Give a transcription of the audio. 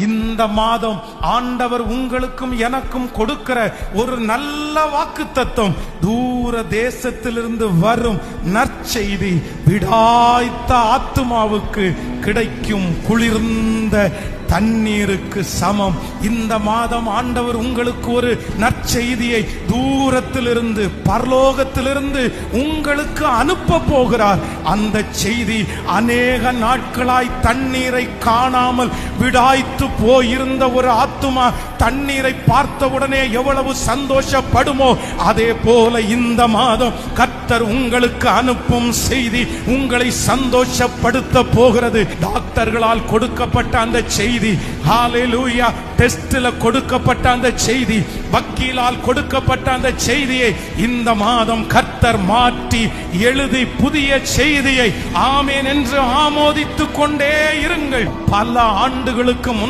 இந்த மாதம் ஆண்டவர் உங்களுக்கும் எனக்கும் கொடுக்கிற ஒரு நல்ல வாக்குத்தத்தம், தூர தேசத்திலிருந்து வரும் நற்செய்தி விடாய்த்த ஆத்துமாவுக்கு கிடைக்கும் குளிர்ந்த தண்ணீருக்கு சமம். இந்த மாதம் ஆண்டவர் உங்களுக்கு ஒரு நற்செய்தியை தூரத்திலிருந்து, பரலோகத்திலிருந்து உங்களுக்கு அனுப்ப போகிறார். அந்த செய்தி அநேக நாட்களாய் தண்ணீரை காணாமல் விடாய்த்து போயிருந்த ஒரு ஆத்துமா தண்ணீரை பார்த்தவுடனே எவ்வளவு சந்தோஷப்படுமோ, அதே போல இந்த மாதம் கர்த்தர் உங்களுக்கு அனுப்பும் செய்தி உங்களை சந்தோஷப்படுத்த போகிறது. டாக்டர்களால் கொடுக்கப்பட்ட அந்த செய்தி, ஹalleluya, டெஸ்ட்ல கொடுக்கப்பட்ட அந்த செய்தி, வக்கீலால் கொடுக்கப்பட்ட அந்த செய்தியை இந்த மாதம் கர்த்தர் மாற்றி எழுதி புதிய செய்தியை ஆமென் என்று ஆமோதித்துக் கொண்டே இருங்கள். பல ஆண்டுகளுக்கு முன்